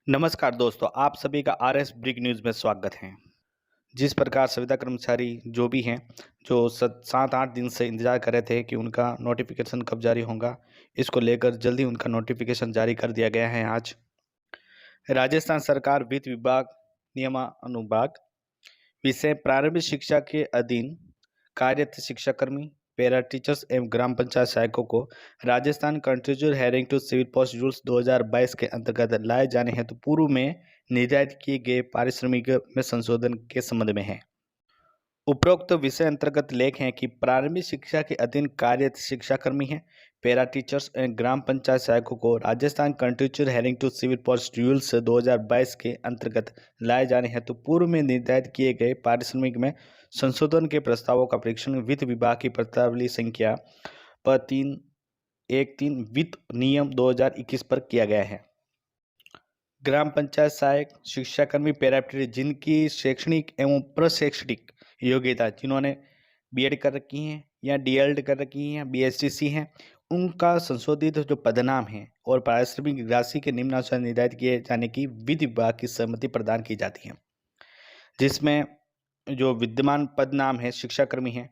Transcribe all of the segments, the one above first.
नमस्कार दोस्तों, आप सभी का आरएस ब्रेक न्यूज़ में स्वागत है। जिस प्रकार संविदा कर्मचारी जो भी हैं, जो 7-8 दिन से इंतज़ार कर रहे थे कि उनका नोटिफ़िकेशन कब जारी होगा, इसको लेकर जल्दी उनका नोटिफ़िकेशन जारी कर दिया गया है आज। राजस्थान सरकार वित्त विभाग नियमानुभाग विषय प्रारंभिक शिक्षा के अधीन कार्यरत शिक्षाकर्मी, पैरा टीचर्स एवं ग्राम पंचायत सहायकों को Rajasthan contractual hiring to civil post rules 2022 के अंतर्गत लाए जाने हेतु पूर्व में निर्धारित किए गए पारिश्रमिक में संशोधन के संबंध में है। उपरोक्त विषय अंतर्गत लेख हैं कि प्रारंभिक शिक्षा के अधीन कार्यरत शिक्षाकर्मी हैं, पैरा टीचर्स एवं ग्राम पंचायत सहायकों को Rajasthan contractual hiring to civil post rules 2022 के अंतर्गत लाए जाने हेतु पूर्व में निर्धारित किए गए पारिश्रमिक में संशोधन के प्रस्तावों का परीक्षण वित्त विभाग की प्रस्तावली संख्या प313 वित्त नियम 2021 पर किया गया है। ग्राम पंचायत सहायक शिक्षाकर्मी पैराप्री जिनकी शैक्षणिक एवं प्रशैक्षणिक योग्यता जिन्होंने बीएड कर रखी हैं या डीएलएड कर रखी हैं या बीएसटीसी हैं, उनका संशोधित जो पदनाम है और पारिश्रमिक राशि के निम्नानुसार निर्धारित किए जाने की विधि विभाग की सहमति प्रदान की जाती है। जिसमें जो विद्यमान पदनाम है शिक्षाकर्मी हैं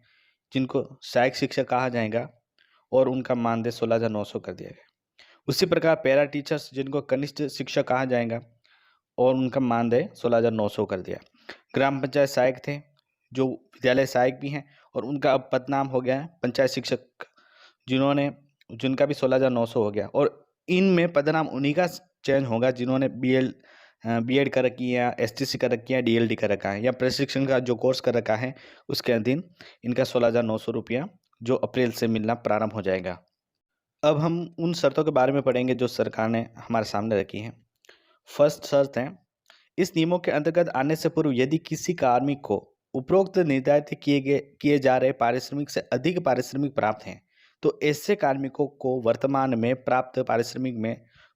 जिनको सहायक शिक्षक कहा जाएगा और उनका मानदेय 16,900 कर दिया गया। उसी प्रकार पैरा टीचर्स जिनको कनिष्ठ शिक्षक कहा जाएगा और उनका मानदेय 16,900 कर दिया। ग्राम पंचायत सहायक थे जो विद्यालय सहायक भी हैं और उनका अब पदनाम हो गया है पंचायत शिक्षक, जिनका भी 16,900 हो गया। और इनमें पदनाम उन्हीं का चयन होगा जिन्होंने बीएड कर रखी है या एसटीसी कर रखी है, डीएलडी कर रखा है या प्रशिक्षण का जो कोर्स कर रखा है, उसके अधीन इनका 16,900 रुपया जो अप्रैल से मिलना प्रारंभ हो जाएगा। अब हम उन शर्तों के बारे में पढ़ेंगे जो सरकार ने हमारे सामने रखी हैं। फर्स्ट शर्त है, इस नियमों के अंतर्गत आने से पूर्व यदि किसी कार्मिक को उपरोक्त निर्धारित किए जा रहे पारिश्रमिक से अधिक पारिश्रमिक प्राप्त हैं, तो ऐसे कार्मिकों को वर्तमान में प्राप्त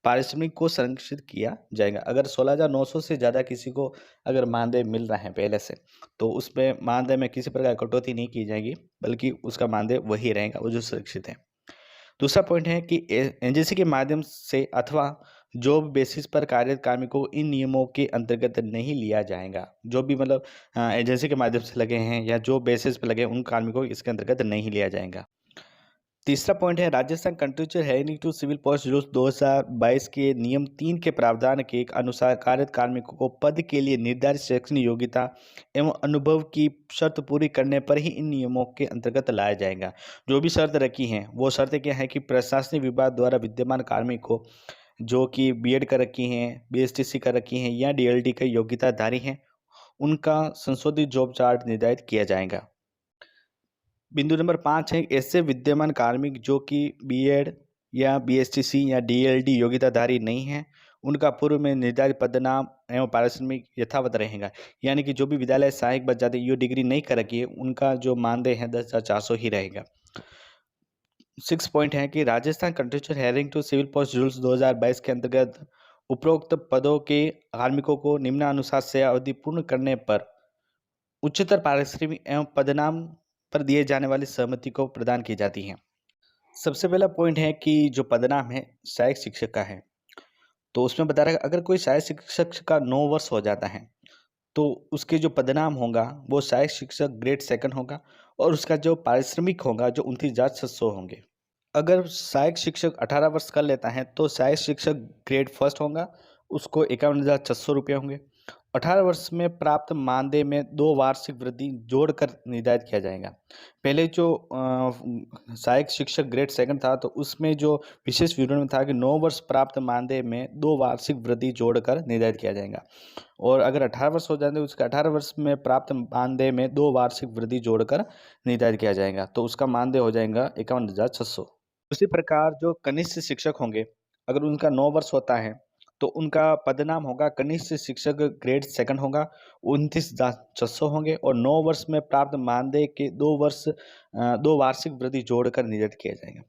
पारिश्रमिक को संरक्षित किया जाएगा। अगर 16,900 से ज़्यादा किसी को अगर मानदेय मिल रहा है पहले से, तो उसमें मानदेय में किसी प्रकार कटौती नहीं की जाएगी, बल्कि उसका मानदेय वही रहेगा, वो जो सुरक्षित है। दूसरा पॉइंट है कि एजेंसी के माध्यम से अथवा जॉब बेसिस पर कार्यरत कार्मिकों को इन नियमों के अंतर्गत नहीं लिया जाएगा। जो भी मतलब एजेंसी के माध्यम से लगे हैं या जॉब बेसिस पर लगे हैं, उन कार्मिकों को इसके अंतर्गत नहीं लिया जाएगा। तीसरा पॉइंट है, Rajasthan contractual hiring to civil post rules 2022 के नियम 3 के प्रावधान के अनुसार कार्यरत कार्मिकों को पद के लिए निर्धारित शैक्षणिक योग्यता एवं अनुभव की शर्त पूरी करने पर ही इन नियमों के अंतर्गत लाया जाएगा। जो भी शर्त रखी हैं वो शर्तें क्या है कि प्रशासनिक विभाग द्वारा विद्यमान कार्मिक को जो कि बीएड कर रखी हैं, बीएसटीसी कर रखी हैं या डीएलडी के योग्यताधारी हैं, उनका संशोधित जॉब चार्ट निर्धारित किया जाएगा। बिंदु नंबर 5 है, ऐसे विद्यमान कार्मिक जो कि बीएड या बीएसटीसी या डीएलडी योग्यताधारी नहीं हैं, उनका पूर्व में निर्धारित पदनाम एवं पारिश्रमिक यथावत रहेगा। यानी कि जो भी विद्यालय सहायक बच जाते ये डिग्री नहीं कर रखी है, उनका जो मानदेय है 10,400 ही रहेगा। 6 पॉइंट है कि Rajasthan contractual hiring to civil post rules 2022 के अंतर्गत उपरोक्त पदों के कार्मिकों को निम्नानुसार सेवा अवधि पूर्ण करने पर उच्चतर पारिश्रमिक एवं पदनाम पर दिए जाने वाली सहमति को प्रदान की जाती है। सबसे पहला पॉइंट है कि जो पदनाम है सहायक शिक्षक का है, तो उसमें बता रहा है अगर कोई सहायक शिक्षक का 9 वर्ष हो जाता है, तो उसके जो पदनाम होगा वो सहायक शिक्षक ग्रेड सेकंड होगा और उसका जो पारिश्रमिक होगा जो 29,600 होंगे। अगर सहायक शिक्षक 18 वर्ष कर लेता है तो सहायक शिक्षक ग्रेड फर्स्ट होगा, उसको 51,600 रुपये होंगे। 18 वर्ष में प्राप्त मानदेय में 2 वार्षिक वृद्धि जोड़कर निर्धारित किया जाएगा। पहले जो सहायक शिक्षक ग्रेड सेकंड था, तो उसमें जो विशेष विवरण में था कि 9 वर्ष प्राप्त मानदेय में 2 वार्षिक वृद्धि जोड़कर निर्धारित किया जाएगा। और अगर 18 वर्ष हो जाते तो उसके 18 वर्ष में प्राप्त मानदेय में 2 वार्षिक वृद्धि जोड़कर निर्धारित किया जाएगा, तो उसका मानदेय हो जाएगा 51,600। उसी प्रकार जो कनिष्ठ शिक्षक होंगे, अगर उनका 9 वर्ष होता है तो उनका पदनाम होगा कनिष्ठ शिक्षक ग्रेड सेकंड होगा, 29,600 होंगे और 9 वर्ष में प्राप्त मानदेय के 2 वार्षिक वृद्धि जोड़कर निर्धारित किया जाएगा।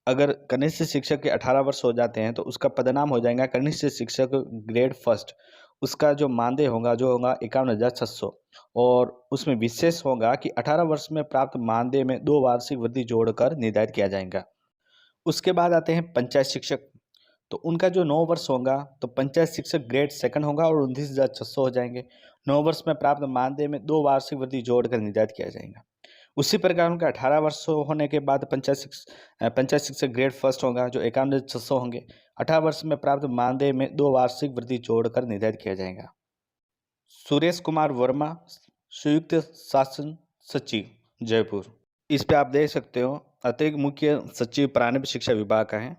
अगर कनिष्ठ शिक्षक के 18 वर्ष हो जाते हैं तो उसका पदनाम हो जाएगा कनिष्ठ शिक्षक ग्रेड फर्स्ट, उसका जो मानदेय होगा जो होगा 51,600 और उसमें विशेष होगा कि 18 वर्ष में प्राप्त मानदेय में 2 वार्षिक वृद्धि जोड़कर निर्धारित किया जाएगा। उसके बाद आते हैं पंचायत शिक्षक। तो उनका जो 9 वर्ष होगा तो पंचायत शिक्षक ग्रेड सेकंड होगा और 29,600 हो जाएंगे। 9 वर्ष में प्राप्त मानदेय में 2 वार्षिक वृद्धि जोड़कर निर्धारित किया जाएगा। उसी प्रकार उनका 18 वर्ष होने के बाद पंचायत शिक्षक ग्रेड फर्स्ट होगा जो 51,600 होंगे। 18 वर्ष में प्राप्त मानदेय में 2 वार्षिक वृद्धि जोड़कर निर्धारित किया जाएगा। सुरेश कुमार वर्मा, संयुक्त शासन सचिव, जयपुर। इस पे आप देख सकते हो अतिरिक्त मुख्य सचिव प्रारंभिक शिक्षा विभाग का है,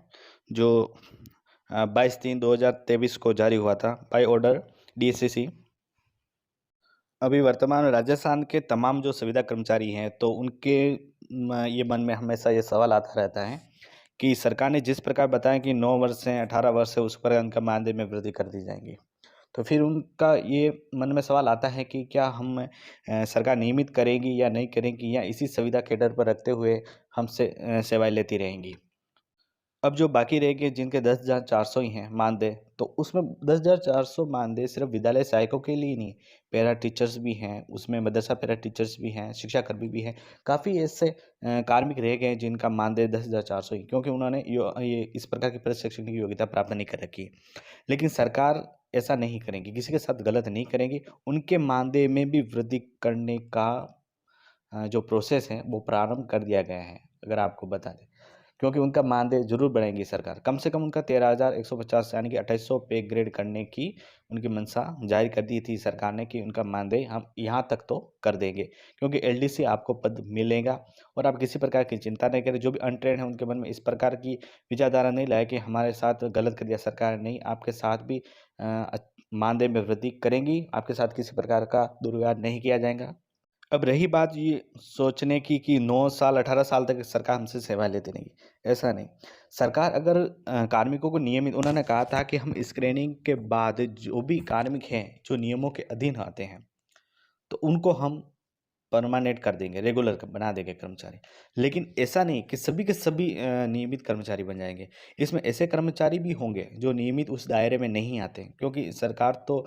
जो 22/3/2023 को जारी हुआ था बाय ऑर्डर DSCC। अभी वर्तमान में राजस्थान के तमाम जो संविदा कर्मचारी हैं तो उनके ये मन में हमेशा ये सवाल आता रहता है कि सरकार ने जिस प्रकार बताया कि 9 वर्ष से 18 वर्ष से उस पर उनका मानदेय में वृद्धि कर दी जाएगी, तो फिर उनका ये मन में सवाल आता है कि क्या हम सरकार नियमित करेगी या नहीं करेगी, या इसी संविदा कैडर पर रखते हुए हमसे सेवाएं लेती रहेंगी। अब जो बाकी रह गए जिनके 10,400 ही हैं मानदेय, तो उसमें 10,400 मानदेय सिर्फ विद्यालय सहायकों के लिए नहीं, पैरा टीचर्स भी हैं उसमें, मदरसा पैरा टीचर्स भी हैं, शिक्षाकर्मी भी हैं। काफ़ी ऐसे कार्मिक रह गए जिनका मानदेय 10,400 ही, क्योंकि उन्होंने ये इस प्रकार की प्रशिक्षण योग्यता प्राप्त नहीं कर रखी। लेकिन सरकार ऐसा नहीं करेगी, किसी के साथ गलत नहीं करेगी, उनके मानदेय में भी वृद्धि करने का जो प्रोसेस है वो प्रारंभ कर दिया गया है, अगर आपको बता दें। क्योंकि उनका मानदेय जरूर बढ़ाएंगी सरकार, कम से कम उनका 13,150 यानी कि 2,800 पे ग्रेड करने की उनकी मंशा जाहिर कर दी थी सरकार ने कि उनका मानदेय हम यहाँ तक तो कर देंगे, क्योंकि LDC आपको पद मिलेगा और आप किसी प्रकार की चिंता नहीं करें। जो भी अनट्रेंड है उनके मन में इस प्रकार की विचारधारा नहीं लाए कि हमारे साथ गलत कर दिया सरकार, नहीं, आपके साथ भी मानदेय में वृद्धि करेंगी, आपके साथ किसी प्रकार का दुर्व्यवहार नहीं किया जाएगा। अब रही बात ये सोचने की कि 9 साल 18 साल तक सरकार हमसे सेवा लेती रहेगी, ऐसा नहीं। सरकार अगर कार्मिकों को नियमित, उन्होंने कहा था कि हम स्क्रीनिंग के बाद जो भी कार्मिक हैं जो नियमों के अधीन आते हैं तो उनको हम परमानेंट कर देंगे, रेगुलर बना देंगे कर्मचारी। लेकिन ऐसा नहीं कि सभी के सभी नियमित कर्मचारी बन जाएंगे। इसमें ऐसे कर्मचारी भी होंगे जो नियमित उस दायरे में नहीं आते, क्योंकि सरकार तो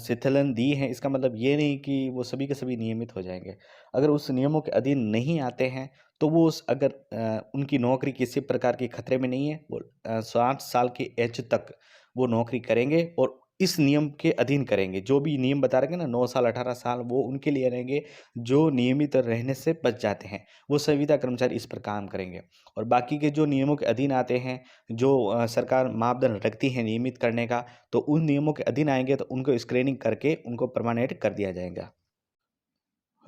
शिथिलन दी है, इसका मतलब ये नहीं कि वो सभी के सभी नियमित हो जाएंगे। अगर उस नियमों के अधीन नहीं आते हैं तो वो अगर उनकी नौकरी किसी प्रकार की खतरे में नहीं है, वो 60 साल की एज तक वो नौकरी करेंगे और इस नियम के अधीन करेंगे। जो भी नियम बता रहे हैं ना, 9 साल 18 साल, वो उनके लिए रहेंगे जो नियमित रहने से बच जाते हैं, वो संविदा कर्मचारी इस पर काम करेंगे। और बाकी के जो नियमों के अधीन आते हैं, जो सरकार मापदंड रखती है नियमित करने का, तो उन नियमों के अधीन आएंगे तो उनको स्क्रीनिंग करके उनको परमानेंट कर दिया जाएगा।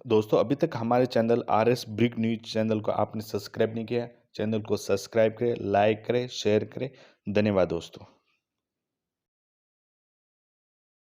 दोस्तों, अभी तक हमारे channel RS brick news channel को आपने सब्सक्राइब नहीं किया, चैनल को सब्सक्राइब करें, लाइक करें, शेयर करें। धन्यवाद दोस्तों।